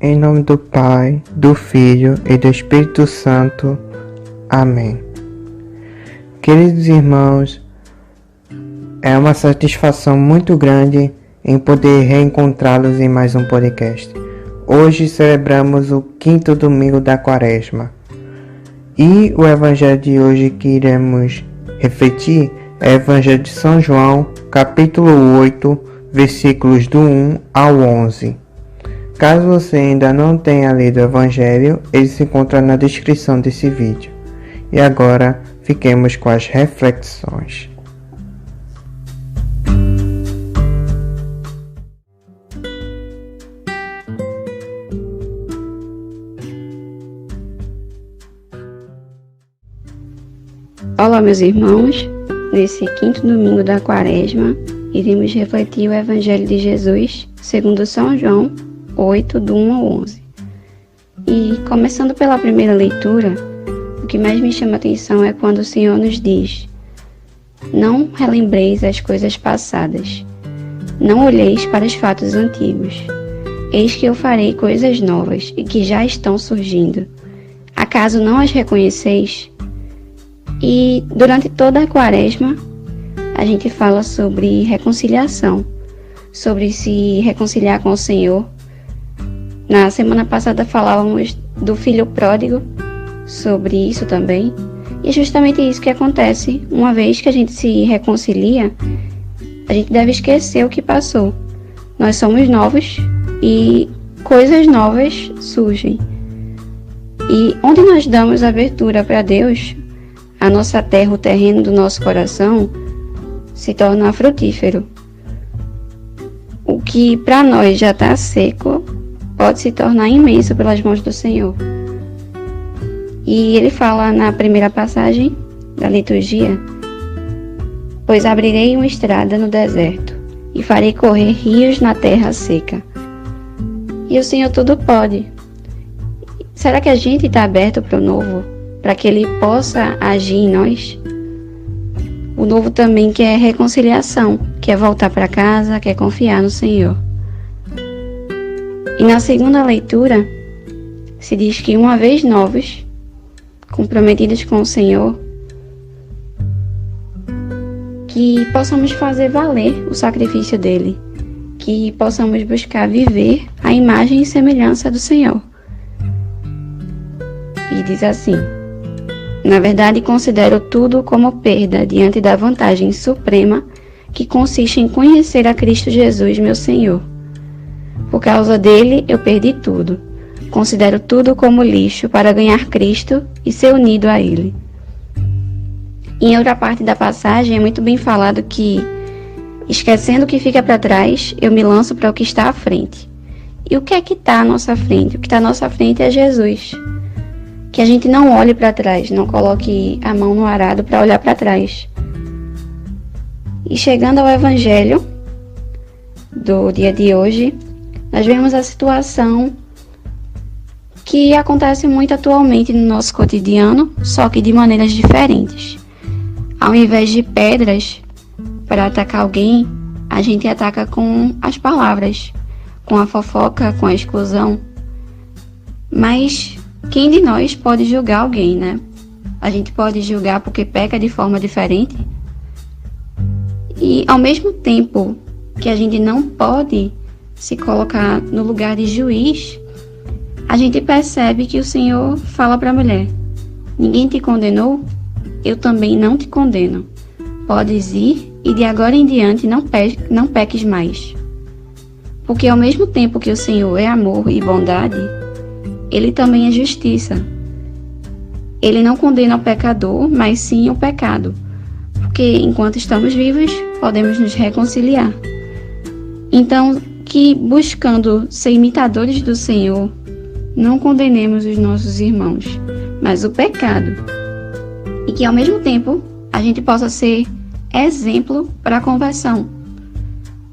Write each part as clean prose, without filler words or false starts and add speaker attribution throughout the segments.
Speaker 1: Em nome do Pai, do Filho e do Espírito Santo. Amém. Queridos irmãos, é uma satisfação muito grande em poder reencontrá-los em mais um podcast. Hoje celebramos o 5º domingo da Quaresma. E o evangelho de hoje que iremos refletir é o Evangelho de São João, capítulo 8, versículos do 1 ao 11. Caso você ainda não tenha lido o Evangelho, ele se encontra na descrição desse vídeo. E agora, fiquemos com as reflexões.
Speaker 2: Olá, meus irmãos. Nesse 5º domingo da Quaresma, iremos refletir o Evangelho de Jesus, segundo São João 8, do 1 ao 11. E, começando pela primeira leitura, o que mais me chama a atenção é quando o Senhor nos diz: não relembreis as coisas passadas, não olheis para os fatos antigos. Eis que eu farei coisas novas e que já estão surgindo. Acaso não as reconheceis? E durante toda a Quaresma, a gente fala sobre reconciliação, sobre se reconciliar com o Senhor. Na semana passada falávamos do filho pródigo, sobre isso também. E é justamente isso que acontece. Uma vez que a gente se reconcilia, a gente deve esquecer o que passou. Nós somos novos e coisas novas surgem. E onde nós damos abertura para Deus, a nossa terra, o terreno do nosso coração, se torna frutífero. O que para nós já está seco, pode se tornar imenso pelas mãos do Senhor. E ele fala na primeira passagem da liturgia: pois abrirei uma estrada no deserto e farei correr rios na terra seca. E o Senhor tudo pode. Será que a gente está aberto para o novo? Para que Ele possa agir em nós? O novo também quer reconciliação, quer voltar para casa, quer confiar no Senhor. E na segunda leitura, se diz que uma vez novos, comprometidos com o Senhor, que possamos fazer valer o sacrifício dele, que possamos buscar viver a imagem e semelhança do Senhor. E diz assim: na verdade, considero tudo como perda diante da vantagem suprema que consiste em conhecer a Cristo Jesus, meu Senhor. Por causa dele, eu perdi tudo. Considero tudo como lixo para ganhar Cristo e ser unido a ele. Em outra parte da passagem é muito bem falado que, esquecendo o que fica para trás, eu me lanço para o que está à frente. E o que é que está à nossa frente? O que está à nossa frente é Jesus. Que a gente não olhe para trás, não coloque a mão no arado para olhar para trás. E chegando ao Evangelho do dia de hoje, nós vemos a situação que acontece muito atualmente no nosso cotidiano, só que de maneiras diferentes. Ao invés de pedras para atacar alguém, a gente ataca com as palavras, com a fofoca, com a exclusão. Mas quem de nós pode julgar alguém, né? A gente pode julgar porque peca de forma diferente. E ao mesmo tempo que a gente não pode se colocar no lugar de juiz, a gente percebe que o Senhor fala para a mulher: ninguém te condenou? Eu também não te condeno. Podes ir e de agora em diante não peques mais. Porque ao mesmo tempo que o Senhor é amor e bondade, Ele também é justiça. Ele não condena o pecador, mas sim o pecado. Porque enquanto estamos vivos, podemos nos reconciliar. Então, que buscando ser imitadores do Senhor, não condenemos os nossos irmãos, mas o pecado. E que ao mesmo tempo, a gente possa ser exemplo para a conversão.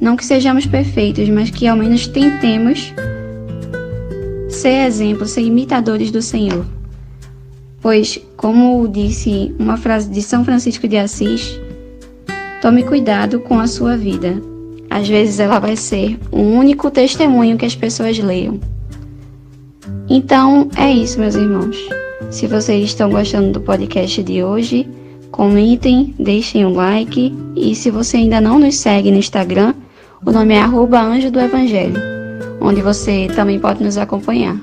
Speaker 2: Não que sejamos perfeitos, mas que ao menos tentemos ser exemplo, ser imitadores do Senhor. Pois, como disse uma frase de São Francisco de Assis, tome cuidado com a sua vida. Às vezes ela vai ser o único testemunho que as pessoas leiam. Então, é isso, meus irmãos. Se vocês estão gostando do podcast de hoje, comentem, deixem um like. E se você ainda não nos segue no Instagram, o nome é @Anjo do Evangelho, onde você também pode nos acompanhar.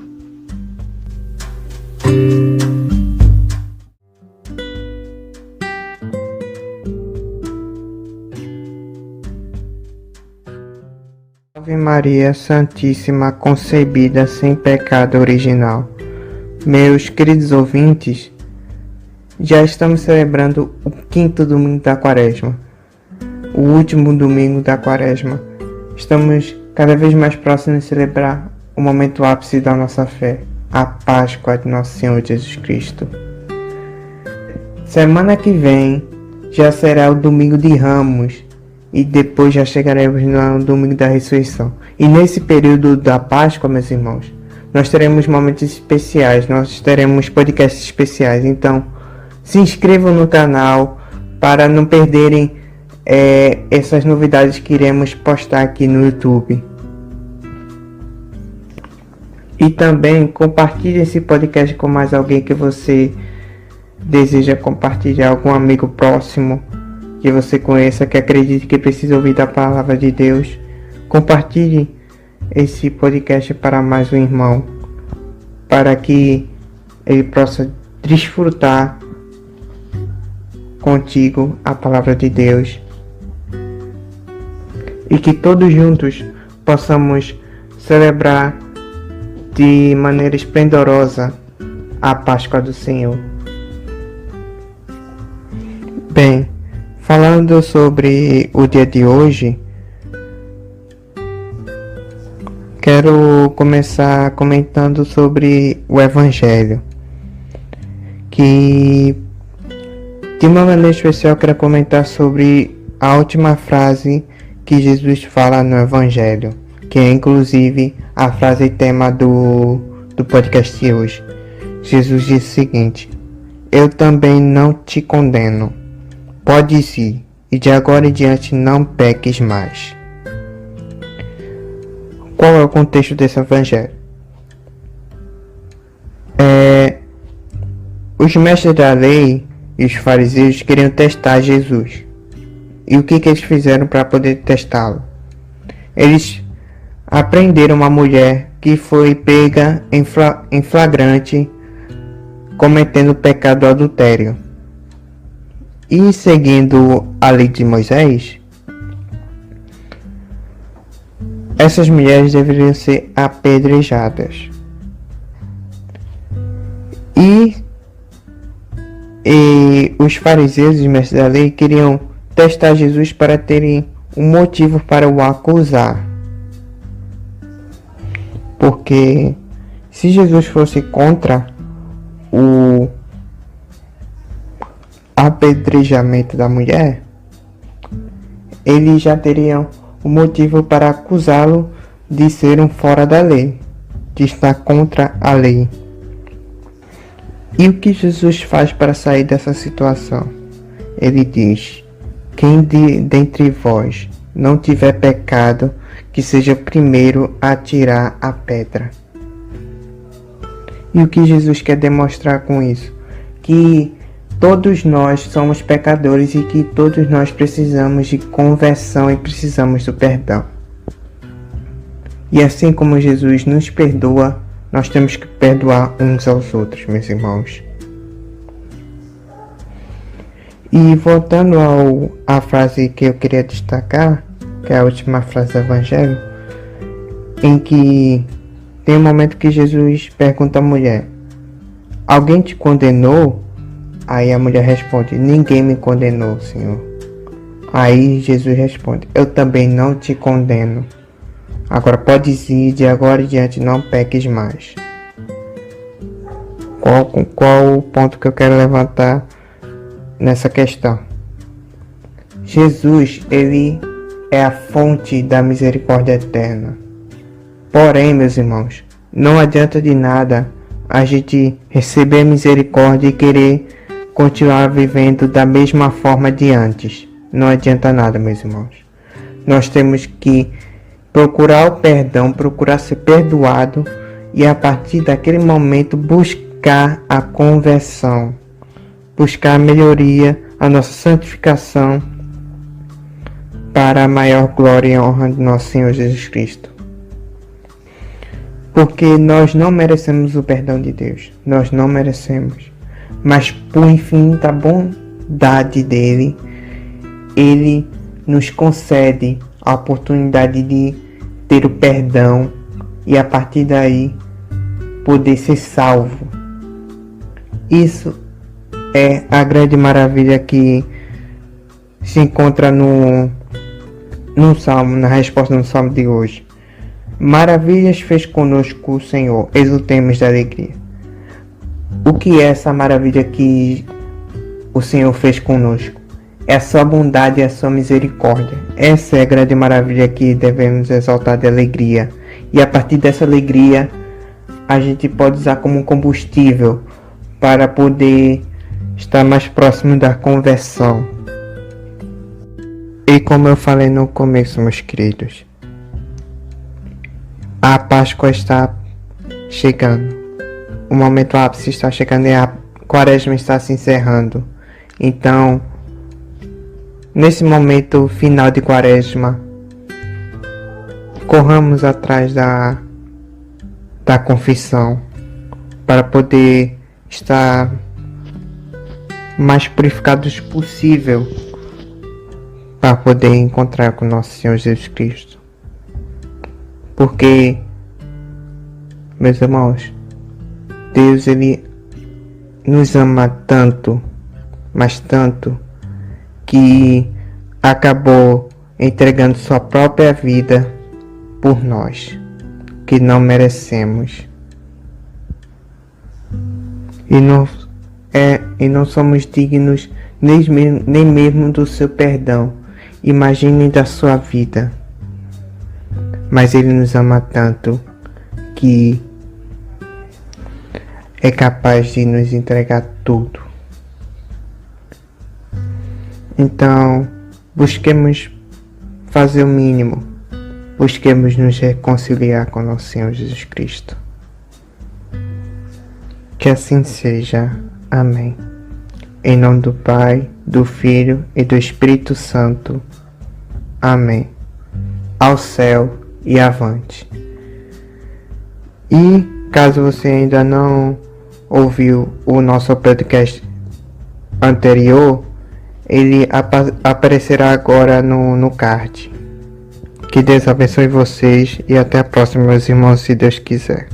Speaker 1: Ave Maria Santíssima, concebida sem pecado original. Meus queridos ouvintes, já estamos celebrando o 5º domingo da Quaresma, o último domingo da Quaresma. Estamos cada vez mais próximos de celebrar o momento ápice da nossa fé, a Páscoa de Nosso Senhor Jesus Cristo. Semana que vem já será o Domingo de Ramos e depois já chegaremos no Domingo da Ressurreição. E nesse período da Páscoa, meus irmãos, nós teremos momentos especiais, nós teremos podcasts especiais. Então, se inscrevam no canal para não perderem essas novidades que iremos postar aqui no YouTube. E também compartilhe esse podcast com mais alguém que você deseja compartilhar, algum amigo próximo que você conheça, que acredite que precisa ouvir da palavra de Deus. Compartilhe esse podcast para mais um irmão, para que ele possa desfrutar contigo a palavra de Deus e que todos juntos possamos celebrar de maneira esplendorosa a Páscoa do Senhor. Bem, falando sobre o dia de hoje, quero começar comentando sobre o Evangelho, que de uma maneira especial quero comentar sobre a última frase que Jesus fala no Evangelho, que é inclusive a frase tema do podcast de hoje. Jesus disse o seguinte: eu também não te condeno, podes ir, e de agora em diante não peques mais. Qual é o contexto desse Evangelho? Os mestres da lei e os fariseus queriam testar Jesus. E o que eles fizeram para poder testá-lo? Eles apreenderam uma mulher que foi pega em flagrante cometendo o pecado do adultério. E seguindo a lei de Moisés, essas mulheres deveriam ser apedrejadas. E os fariseus e os mestres da lei queriam testar Jesus para terem um motivo para o acusar. Porque se Jesus fosse contra o apedrejamento da mulher, eles já teriam o motivo para acusá-lo de ser um fora da lei, de estar contra a lei. E o que Jesus faz para sair dessa situação? Ele diz: quem dentre vós não tiver pecado, que seja o primeiro a tirar a pedra. E o que Jesus quer demonstrar com isso? Que todos nós somos pecadores e que todos nós precisamos de conversão e precisamos do perdão. E assim como Jesus nos perdoa, nós temos que perdoar uns aos outros, meus irmãos. E voltando à frase que eu queria destacar, que é a última frase do Evangelho, em que tem um momento que Jesus pergunta à mulher: alguém te condenou? Aí a mulher responde: ninguém me condenou, Senhor. Aí Jesus responde: eu também não te condeno. Agora podes ir, de agora em diante não peques mais. Qual o ponto que eu quero levantar nessa questão? Jesus, ele é a fonte da misericórdia eterna. Porém, meus irmãos, não adianta de nada a gente receber misericórdia e querer continuar vivendo da mesma forma de antes. Não adianta nada, meus irmãos. Nós temos que procurar o perdão, procurar ser perdoado e a partir daquele momento buscar a conversão, buscar a melhoria, a nossa santificação para a maior glória e honra de nosso Senhor Jesus Cristo. Porque nós não merecemos o perdão de Deus, nós não merecemos, mas por infinita bondade dele, ele nos concede a oportunidade de ter o perdão e a partir daí poder ser salvo. Isso é a grande maravilha que se encontra no Salmo, na resposta no Salmo de hoje. Maravilhas fez conosco o Senhor, exultemos de alegria. O que é essa maravilha que o Senhor fez conosco? É a sua bondade e a sua misericórdia. Essa é a grande maravilha que devemos exaltar de alegria. E a partir dessa alegria, a gente pode usar como combustível para poder estar mais próximo da conversão. E como eu falei no começo, meus queridos, a Páscoa está chegando. O momento ápice está chegando e a Quaresma está se encerrando. Então, nesse momento final de Quaresma, corramos atrás da confissão para poder estar mais purificados possível para poder encontrar com nosso Senhor Jesus Cristo. Porque, meus irmãos, Deus ele nos ama tanto, mas tanto, que acabou entregando sua própria vida por nós, que não merecemos. E não somos dignos nem mesmo do seu perdão. Imaginem da sua vida. Mas ele nos ama tanto que é capaz de nos entregar tudo. Então, busquemos fazer o mínimo. Busquemos nos reconciliar com nosso Senhor Jesus Cristo. Que assim seja. Amém. Em nome do Pai, do Filho e do Espírito Santo. Amém. Ao céu e avante. E caso você ainda não ouviu o nosso podcast anterior, ele aparecerá agora no card. Que Deus abençoe vocês e até a próxima, meus irmãos, se Deus quiser.